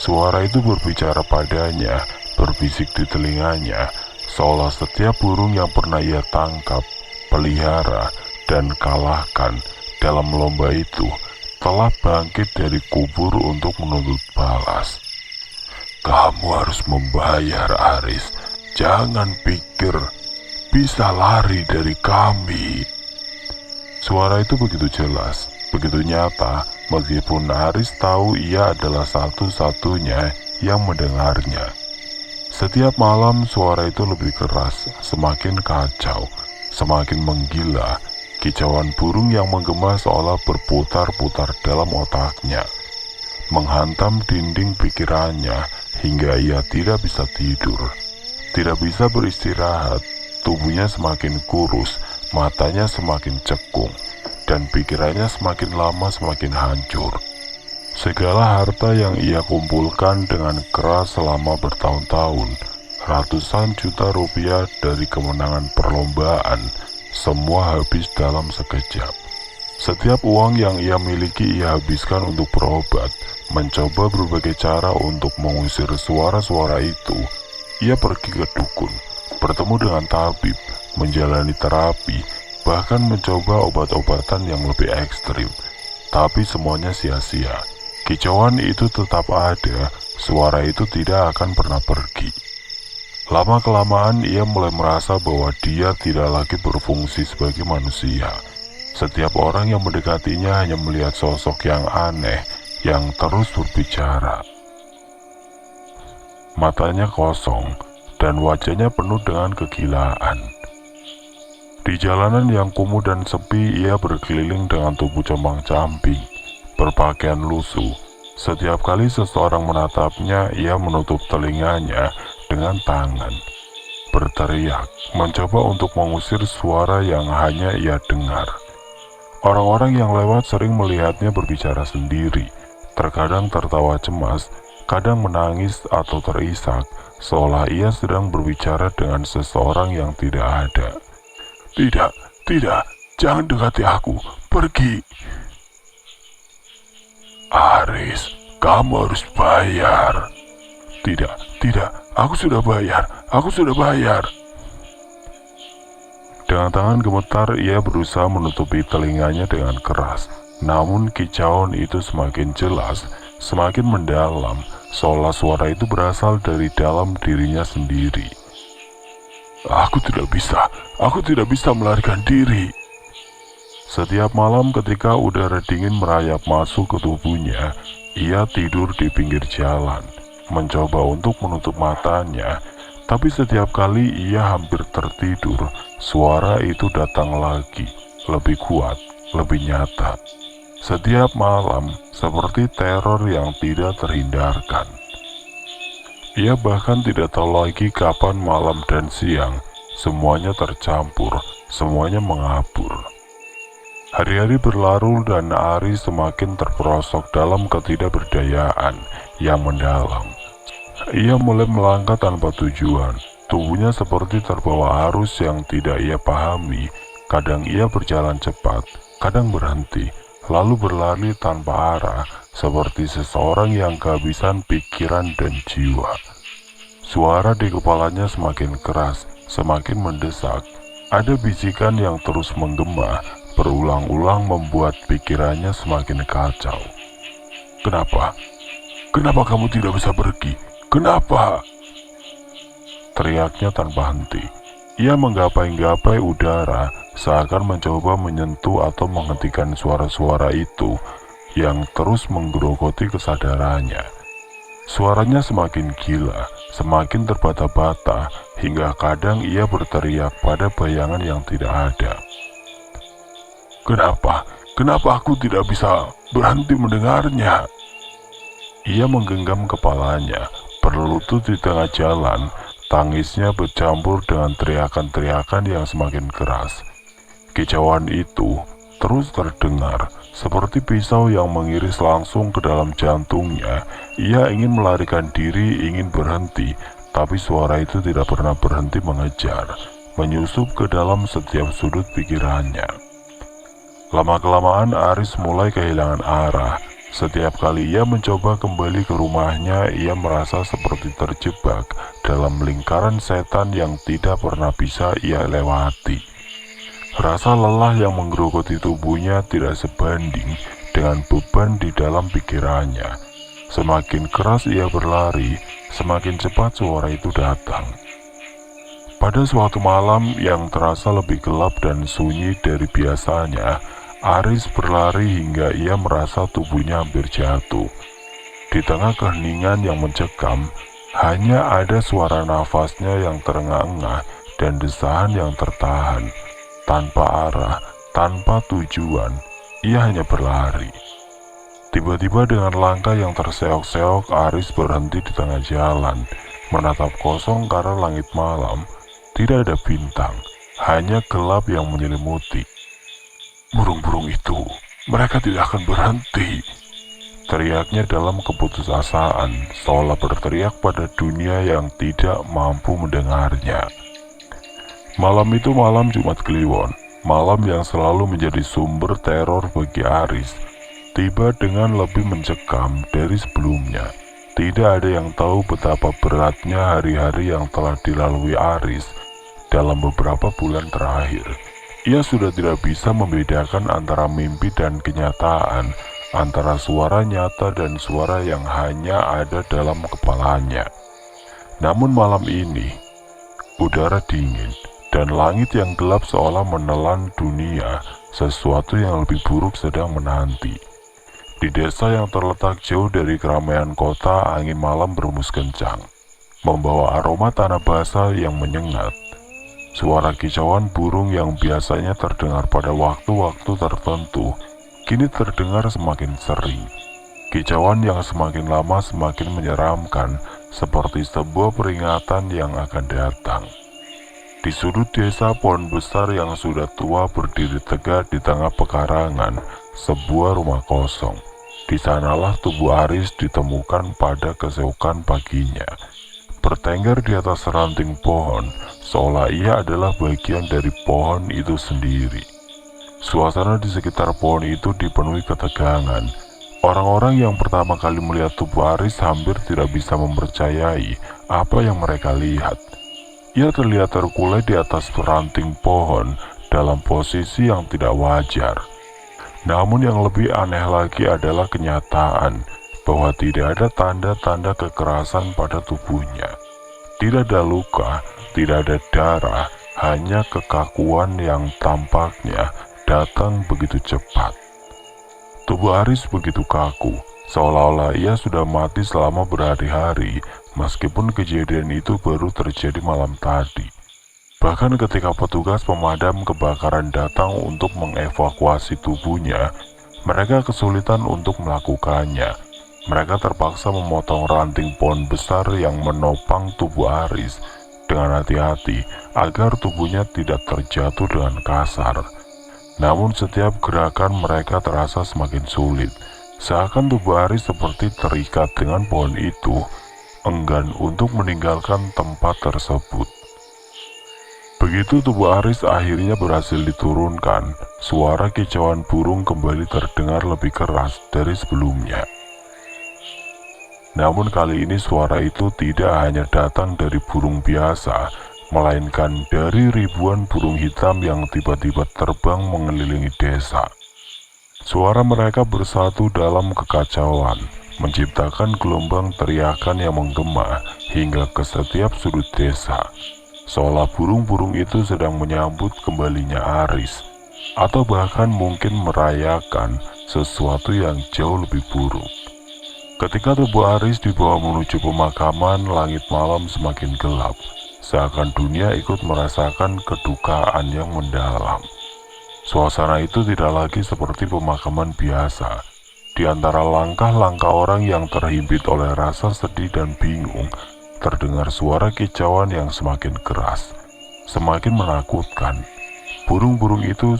Suara itu berbicara padanya, berbisik di telinganya, seolah setiap burung yang pernah ia tangkap, pelihara, dan kalahkan dalam lomba itu telah bangkit dari kubur untuk menuntut balas. Kamu harus membayar, Aris. Jangan pikir bisa lari dari kami. Suara itu begitu jelas, begitu nyata, meskipun Aris tahu ia adalah satu-satunya yang mendengarnya. Setiap malam suara itu lebih keras, semakin kacau, semakin menggila. Kicauan burung yang menggema seolah berputar-putar dalam otaknya, menghantam dinding pikirannya hingga ia tidak bisa tidur. Tidak bisa beristirahat, tubuhnya semakin kurus, matanya semakin cekung, dan pikirannya semakin lama semakin hancur. Segala harta yang ia kumpulkan dengan keras selama bertahun-tahun, ratusan juta rupiah dari kemenangan perlombaan, semua habis dalam sekejap. Setiap uang yang ia miliki ia habiskan untuk berobat, mencoba berbagai cara untuk mengusir suara-suara itu. Ia pergi ke dukun, bertemu dengan tabib, menjalani terapi, bahkan mencoba obat-obatan yang lebih ekstrim. Tapi semuanya sia-sia. Kicauan itu tetap ada, suara itu tidak akan pernah pergi. Lama-kelamaan ia mulai merasa bahwa dia tidak lagi berfungsi sebagai manusia. Setiap orang yang mendekatinya hanya melihat sosok yang aneh, yang terus berbicara. Matanya kosong, dan wajahnya penuh dengan kegilaan. Di jalanan yang kumuh dan sepi, ia berkeliling dengan tubuh compang-camping, berpakaian lusuh. Setiap kali seseorang menatapnya, ia menutup telinganya dengan tangan, berteriak, mencoba untuk mengusir suara yang hanya ia dengar. Orang-orang yang lewat sering melihatnya berbicara sendiri, terkadang tertawa cemas, kadang menangis atau terisak, seolah ia sedang berbicara dengan seseorang yang tidak ada. Tidak, jangan dekati aku, pergi. Aris, kamu harus bayar. Tidak, aku sudah bayar. Dengan tangan gemetar, ia berusaha menutupi telinganya dengan keras. Namun kicauan itu semakin jelas, semakin mendalam, seolah suara itu berasal dari dalam dirinya sendiri. Aku tidak bisa melarikan diri. Setiap malam ketika udara dingin merayap masuk ke tubuhnya, ia tidur di pinggir jalan, mencoba untuk menutup matanya, tapi setiap kali ia hampir tertidur, suara itu datang lagi, lebih kuat, lebih nyata. Setiap malam, seperti teror yang tidak terhindarkan. Ia bahkan tidak tahu lagi kapan malam dan siang, semuanya tercampur, semuanya mengabur. Hari-hari berlalu dan Aris semakin terperosok dalam ketidakberdayaan yang mendalam. Ia mulai melangkah tanpa tujuan, tubuhnya seperti terbawa arus yang tidak ia pahami. Kadang ia berjalan cepat, kadang berhenti, lalu berlari tanpa arah, seperti seseorang yang kehabisan pikiran dan jiwa. Suara di kepalanya semakin keras, semakin mendesak. Ada bisikan yang terus menggema, berulang-ulang membuat pikirannya semakin kacau. Kenapa? Kenapa kamu tidak bisa pergi? Kenapa? Teriaknya tanpa henti. Ia menggapai-gapai udara, seakan mencoba menyentuh atau menghentikan suara-suara itu yang terus menggerogoti kesadarannya. Suaranya semakin gila, semakin terbata-bata, hingga kadang ia berteriak pada bayangan yang tidak ada. Kenapa? Kenapa aku tidak bisa berhenti mendengarnya? Ia menggenggam kepalanya, berlutut di tengah jalan. Tangisnya bercampur dengan teriakan-teriakan yang semakin keras. Kicauan itu terus terdengar, seperti pisau yang mengiris langsung ke dalam jantungnya. Ia ingin melarikan diri, ingin berhenti, tapi suara itu tidak pernah berhenti mengejar, menyusup ke dalam setiap sudut pikirannya. Lama-kelamaan Aris mulai kehilangan arah. Setiap kali ia mencoba kembali ke rumahnya, ia merasa seperti terjebak dalam lingkaran setan yang tidak pernah bisa ia lewati. Rasa lelah yang menggerogoti tubuhnya tidak sebanding dengan beban di dalam pikirannya. Semakin keras ia berlari, semakin cepat suara itu datang. Pada suatu malam yang terasa lebih gelap dan sunyi dari biasanya, Aris berlari hingga ia merasa tubuhnya hampir jatuh. Di tengah keheningan yang mencekam, hanya ada suara nafasnya yang terengah-engah dan desahan yang tertahan. Tanpa arah, tanpa tujuan, ia hanya berlari. Tiba-tiba dengan langkah yang terseok-seok, Aris berhenti di tengah jalan, menatap kosong karena langit malam. Tidak ada bintang, hanya gelap yang menyelimuti. Burung-burung itu, mereka tidak akan berhenti. Teriaknya dalam keputusasaan, seolah berteriak pada dunia yang tidak mampu mendengarnya. Malam itu malam Jumat Kliwon, malam yang selalu menjadi sumber teror bagi Aris. Tiba dengan lebih mencekam dari sebelumnya. Tidak ada yang tahu betapa beratnya hari-hari yang telah dilalui Aris dalam beberapa bulan terakhir. Ia sudah tidak bisa membedakan antara mimpi dan kenyataan, antara suara nyata dan suara yang hanya ada dalam kepalanya. Namun malam ini, udara dingin dan langit yang gelap seolah menelan dunia. Sesuatu yang lebih buruk sedang menanti. Di desa yang terletak jauh dari keramaian kota, angin malam berhembus kencang, membawa aroma tanah basah yang menyengat. Suara kicauan burung yang biasanya terdengar pada waktu-waktu tertentu, kini terdengar semakin sering. Kicauan yang semakin lama semakin menyeramkan, seperti sebuah peringatan yang akan datang. Di sudut desa, pohon besar yang sudah tua berdiri tegak di tengah pekarangan, sebuah rumah kosong. Di sanalah tubuh Aris ditemukan pada keesokan paginya, bertengger di atas ranting pohon, seolah ia adalah bagian dari pohon itu sendiri. Suasana di sekitar pohon itu dipenuhi ketegangan. Orang-orang yang pertama kali melihat tubuh Aris hampir tidak bisa mempercayai apa yang mereka lihat. Ia terlihat terkulai di atas ranting pohon dalam posisi yang tidak wajar. Namun yang lebih aneh lagi adalah kenyataan bahwa tidak ada tanda-tanda kekerasan pada tubuhnya. Tidak ada luka, tidak ada darah, hanya kekakuan yang tampaknya datang begitu cepat. Tubuh Aris begitu kaku, seolah-olah ia sudah mati selama berhari-hari, meskipun kejadian itu baru terjadi malam tadi. Bahkan ketika petugas pemadam kebakaran datang untuk mengevakuasi tubuhnya, mereka kesulitan untuk melakukannya. Mereka terpaksa memotong ranting pohon besar yang menopang tubuh Aris dengan hati-hati agar tubuhnya tidak terjatuh dengan kasar. Namun setiap gerakan mereka terasa semakin sulit, seakan tubuh Aris seperti terikat dengan pohon itu, enggan untuk meninggalkan tempat tersebut. Begitu tubuh Aris akhirnya berhasil diturunkan, suara kicauan burung kembali terdengar lebih keras dari sebelumnya. Namun kali ini suara itu tidak hanya datang dari burung biasa, melainkan dari ribuan burung hitam yang tiba-tiba terbang mengelilingi desa. Suara mereka bersatu dalam kekacauan, menciptakan gelombang teriakan yang menggema hingga ke setiap sudut desa, seolah burung-burung itu sedang menyambut kembalinya Aris, atau bahkan mungkin merayakan sesuatu yang jauh lebih buruk. Ketika tubuh Aris dibawa menuju pemakaman, langit malam semakin gelap, seakan dunia ikut merasakan kedukaan yang mendalam. Suasana itu tidak lagi seperti pemakaman biasa. Di antara langkah-langkah orang yang terhimpit oleh rasa sedih dan bingung, terdengar suara kicauan yang semakin keras, semakin menakutkan. Burung-burung itu,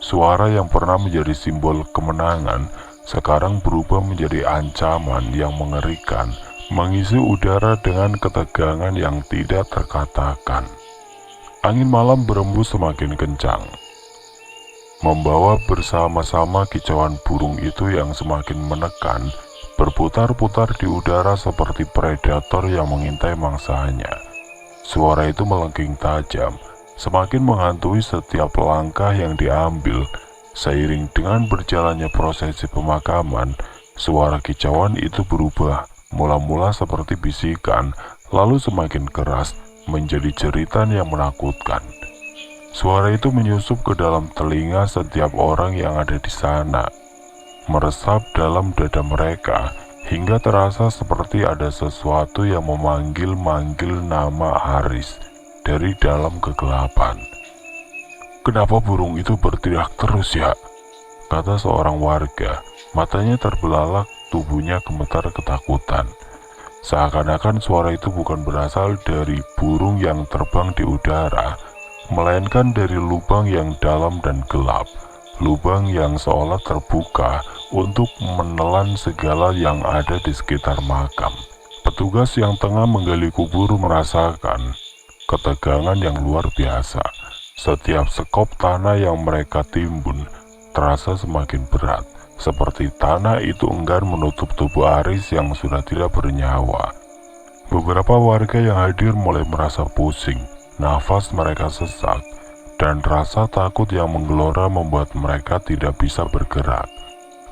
suara yang pernah menjadi simbol kemenangan, sekarang berubah menjadi ancaman yang mengerikan, mengisi udara dengan ketegangan yang tidak terkatakan. Angin malam berembus semakin kencang, membawa bersama-sama kicauan burung itu yang semakin menekan, berputar-putar di udara seperti predator yang mengintai mangsanya. Suara itu melengking tajam, semakin menghantui setiap langkah yang diambil. Seiring dengan berjalannya prosesi pemakaman, suara kicauan itu berubah, mula-mula seperti bisikan, lalu semakin keras, menjadi jeritan yang menakutkan. Suara itu menyusup ke dalam telinga setiap orang yang ada di sana, meresap dalam dada mereka, hingga terasa seperti ada sesuatu yang memanggil-manggil nama Haris dari dalam kegelapan. "Kenapa burung itu berteriak terus ya?" kata seorang warga. Matanya terbelalak, tubuhnya gemetar ketakutan. Seakan-akan suara itu bukan berasal dari burung yang terbang di udara, melainkan dari lubang yang dalam dan gelap, lubang yang seolah terbuka untuk menelan segala yang ada di sekitar makam. Petugas yang tengah menggali kubur merasakan ketegangan yang luar biasa. Setiap sekop tanah yang mereka timbun terasa semakin berat, seperti tanah itu enggan menutup tubuh Aris yang sudah tidak bernyawa. Beberapa warga yang hadir mulai merasa pusing, nafas mereka sesak, dan rasa takut yang menggelora membuat mereka tidak bisa bergerak.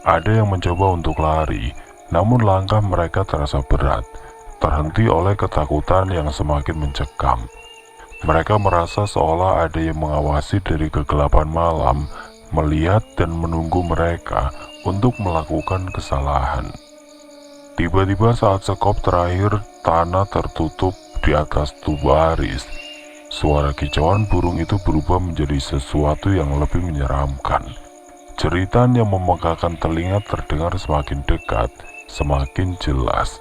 Ada yang mencoba untuk lari, namun langkah mereka terasa berat, terhenti oleh ketakutan yang semakin mencekam. Mereka merasa seolah ada yang mengawasi dari kegelapan malam, melihat dan menunggu mereka untuk melakukan kesalahan. Tiba-tiba saat sekop terakhir tanah tertutup di atas tubuh Aris, suara kicauan burung itu berubah menjadi sesuatu yang lebih menyeramkan. Jeritan yang memegahkan telinga terdengar semakin dekat, semakin jelas.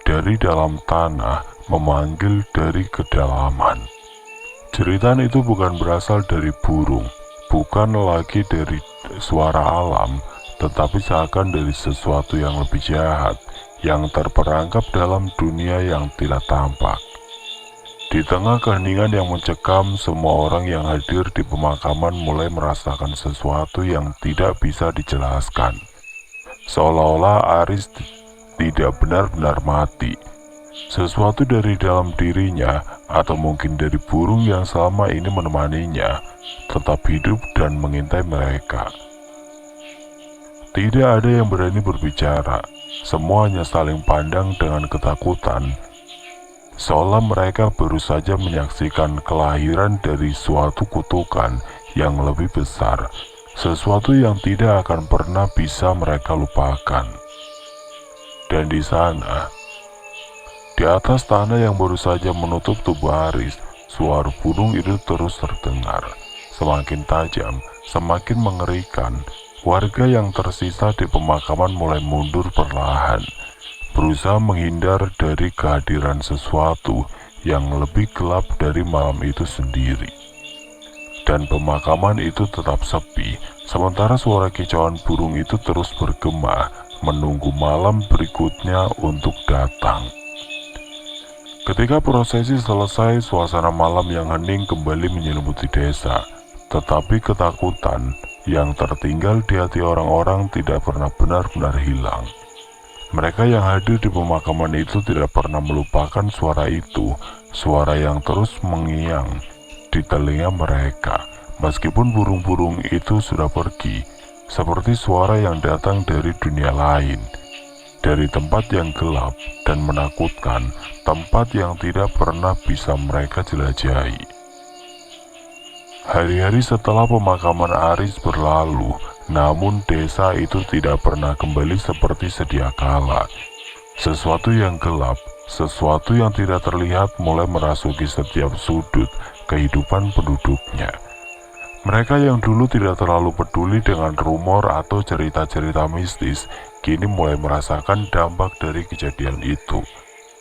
Dari dalam tanah, memanggil dari kedalaman. Jeritan itu bukan berasal dari burung, bukan lagi dari suara alam, tetapi seakan dari sesuatu yang lebih jahat, yang terperangkap dalam dunia yang tidak tampak. Di tengah keheningan yang mencekam, semua orang yang hadir di pemakaman mulai merasakan sesuatu yang tidak bisa dijelaskan. Seolah-olah Aris tidak benar-benar mati. Sesuatu dari dalam dirinya, atau mungkin dari burung yang selama ini menemaninya, tetap hidup dan mengintai mereka. Tidak ada yang berani berbicara, semuanya saling pandang dengan ketakutan, seolah mereka baru saja menyaksikan kelahiran dari suatu kutukan yang lebih besar, sesuatu yang tidak akan pernah bisa mereka lupakan. Dan di sana, di atas tanah yang baru saja menutup tubuh Aris, suara burung itu terus terdengar, semakin tajam, semakin mengerikan. Warga yang tersisa di pemakaman mulai mundur perlahan, berusaha menghindar dari kehadiran sesuatu yang lebih gelap dari malam itu sendiri. Dan pemakaman itu tetap sepi, sementara suara kicauan burung itu terus bergema, menunggu malam berikutnya untuk datang. Ketika prosesi selesai, suasana malam yang hening kembali menyelimuti desa, tetapi ketakutan yang tertinggal di hati orang-orang tidak pernah benar-benar hilang. Mereka yang hadir di pemakaman itu tidak pernah melupakan suara itu, suara yang terus mengiang di telinga mereka. Meskipun burung-burung itu sudah pergi, seperti suara yang datang dari dunia lain, dari tempat yang gelap dan menakutkan, tempat yang tidak pernah bisa mereka jelajahi. Hari-hari setelah pemakaman Aris berlalu, namun desa itu tidak pernah kembali seperti sedia kala. Sesuatu yang gelap, sesuatu yang tidak terlihat mulai merasuki setiap sudut kehidupan penduduknya. Mereka yang dulu tidak terlalu peduli dengan rumor atau cerita-cerita mistis, kini mulai merasakan dampak dari kejadian itu.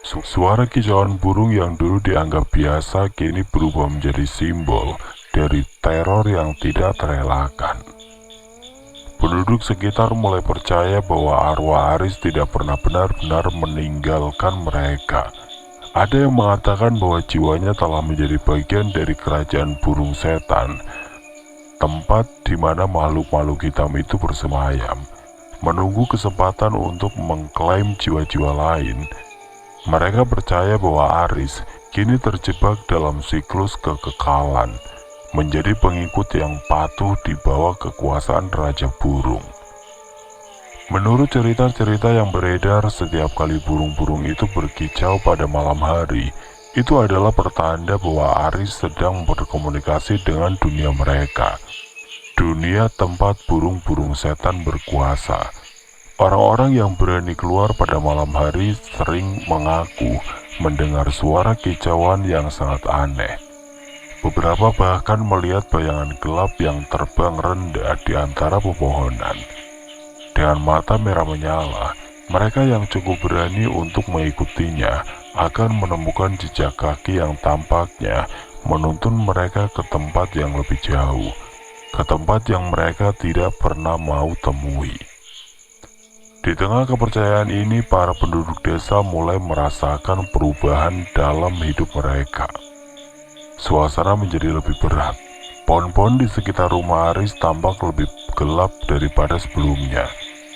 Suara kicauan burung yang dulu dianggap biasa kini berubah menjadi simbol dari teror yang tidak terelakkan. Penduduk sekitar mulai percaya bahwa arwah Aris tidak pernah benar-benar meninggalkan mereka. Ada yang mengatakan bahwa jiwanya telah menjadi bagian dari kerajaan burung setan, tempat di mana makhluk-makhluk hitam itu bersemayam, menunggu kesempatan untuk mengklaim jiwa-jiwa lain. Mereka percaya bahwa Aris kini terjebak dalam siklus kekekalan, menjadi pengikut yang patuh di bawah kekuasaan Raja Burung. Menurut cerita-cerita yang beredar, setiap kali burung-burung itu berkicau pada malam hari, itu adalah pertanda bahwa Aris sedang berkomunikasi dengan dunia mereka, dunia tempat burung-burung setan berkuasa. Orang-orang yang berani keluar pada malam hari sering mengaku mendengar suara kicauan yang sangat aneh. Beberapa bahkan melihat bayangan gelap yang terbang rendah di antara pepohonan. Dengan mata merah menyala, mereka yang cukup berani untuk mengikutinya akan menemukan jejak kaki yang tampaknya menuntun mereka ke tempat yang lebih jauh, ke tempat yang mereka tidak pernah mau temui. Di tengah kepercayaan ini, para penduduk desa mulai merasakan perubahan dalam hidup mereka. Suasana menjadi lebih berat. Pohon-pohon di sekitar rumah Aris tampak lebih gelap daripada sebelumnya,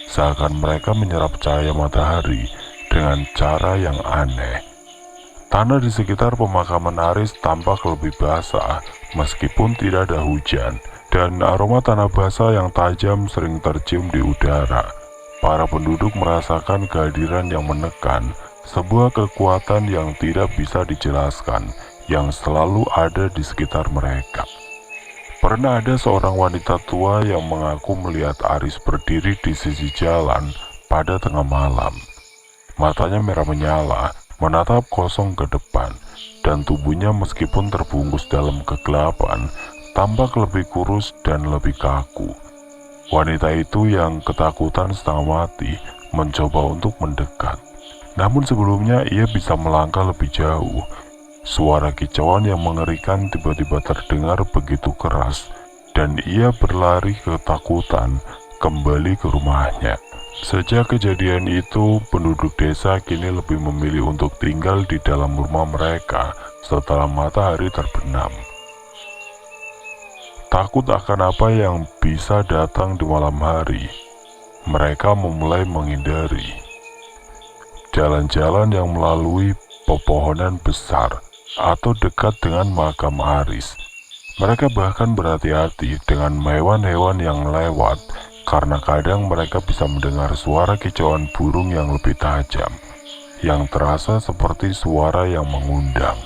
seakan mereka menyerap cahaya matahari dengan cara yang aneh. Tanah di sekitar pemakaman Aris tampak lebih basah meskipun tidak ada hujan, dan aroma tanah basah yang tajam sering tercium di udara. Para penduduk merasakan kehadiran yang menekan, sebuah kekuatan yang tidak bisa dijelaskan yang selalu ada di sekitar mereka. Pernah ada seorang wanita tua yang mengaku melihat Aris berdiri di sisi jalan pada tengah malam. Matanya merah menyala, menatap kosong ke depan, dan tubuhnya meskipun terbungkus dalam kegelapan, tampak lebih kurus dan lebih kaku. Wanita itu yang ketakutan setengah mati mencoba untuk mendekat. Namun sebelumnya ia bisa melangkah lebih jauh. Suara kicauan yang mengerikan tiba-tiba terdengar begitu keras, dan ia berlari ketakutan kembali ke rumahnya. Sejak kejadian itu, penduduk desa kini lebih memilih untuk tinggal di dalam rumah mereka setelah matahari terbenam. Takut akan apa yang bisa datang di malam hari, mereka memulai menghindari jalan-jalan yang melalui pepohonan besar atau dekat dengan makam Aris. Mereka bahkan berhati-hati dengan hewan-hewan yang lewat, karena kadang mereka bisa mendengar suara kicauan burung yang lebih tajam, yang terasa seperti suara yang mengundang.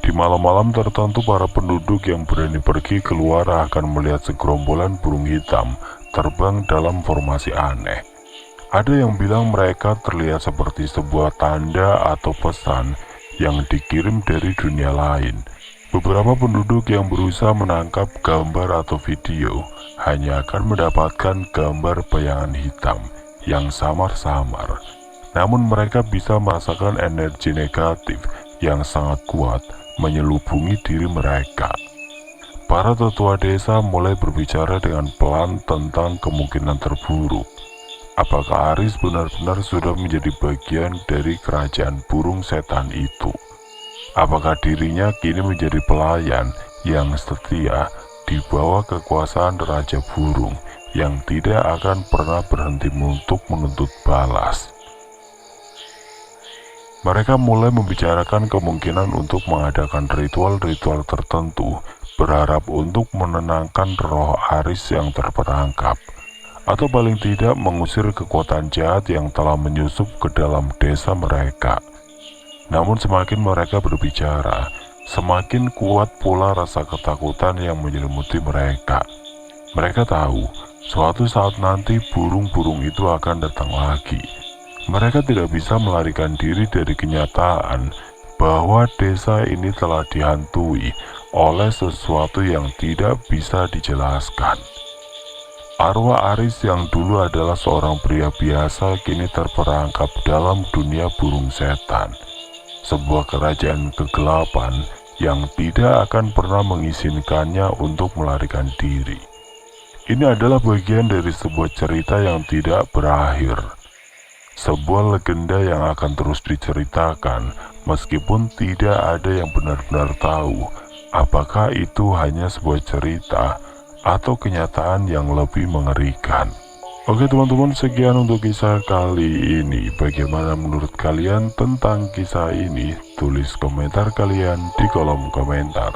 Di malam-malam tertentu, para penduduk yang berani pergi keluar akan melihat segerombolan burung hitam terbang dalam formasi aneh. Ada yang bilang mereka terlihat seperti sebuah tanda atau pesan yang dikirim dari dunia lain. Beberapa penduduk yang berusaha menangkap gambar atau video hanya akan mendapatkan gambar bayangan hitam yang samar-samar. Namun mereka bisa merasakan energi negatif yang sangat kuat menyelubungi diri mereka. Para tetua desa mulai berbicara dengan pelan tentang kemungkinan terburuk. Apakah Aris benar-benar sudah menjadi bagian dari kerajaan burung setan itu? Apakah dirinya kini menjadi pelayan yang setia di bawah kekuasaan Raja Burung yang tidak akan pernah berhenti untuk menuntut balas. Mereka mulai membicarakan kemungkinan untuk mengadakan ritual-ritual tertentu, berharap untuk menenangkan roh Aris yang terperangkap, atau paling tidak mengusir kekuatan jahat yang telah menyusup ke dalam desa mereka. Namun semakin mereka berbicara, semakin kuat pula rasa ketakutan yang menyelimuti mereka. Mereka tahu, suatu saat nanti burung-burung itu akan datang lagi. Mereka tidak bisa melarikan diri dari kenyataan bahwa desa ini telah dihantui oleh sesuatu yang tidak bisa dijelaskan. Arwah Aris yang dulu adalah seorang pria biasa kini terperangkap dalam dunia burung setan, sebuah kerajaan kegelapan yang tidak akan pernah mengizinkannya untuk melarikan diri. Ini adalah bagian dari sebuah cerita yang tidak berakhir. Sebuah legenda yang akan terus diceritakan meskipun tidak ada yang benar-benar tahu apakah itu hanya sebuah cerita atau kenyataan yang lebih mengerikan. Oke teman-teman, sekian untuk kisah kali ini. Bagaimana menurut kalian tentang kisah ini? Tulis komentar kalian di kolom komentar.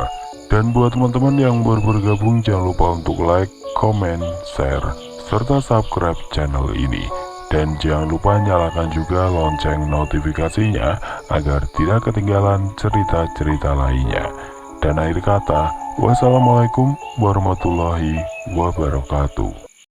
Dan buat teman-teman yang baru bergabung, jangan lupa untuk like, comment, share, serta subscribe channel ini. Dan jangan lupa nyalakan juga lonceng notifikasinya agar tidak ketinggalan cerita-cerita lainnya. Dan akhir kata, wassalamualaikum warahmatullahi wabarakatuh.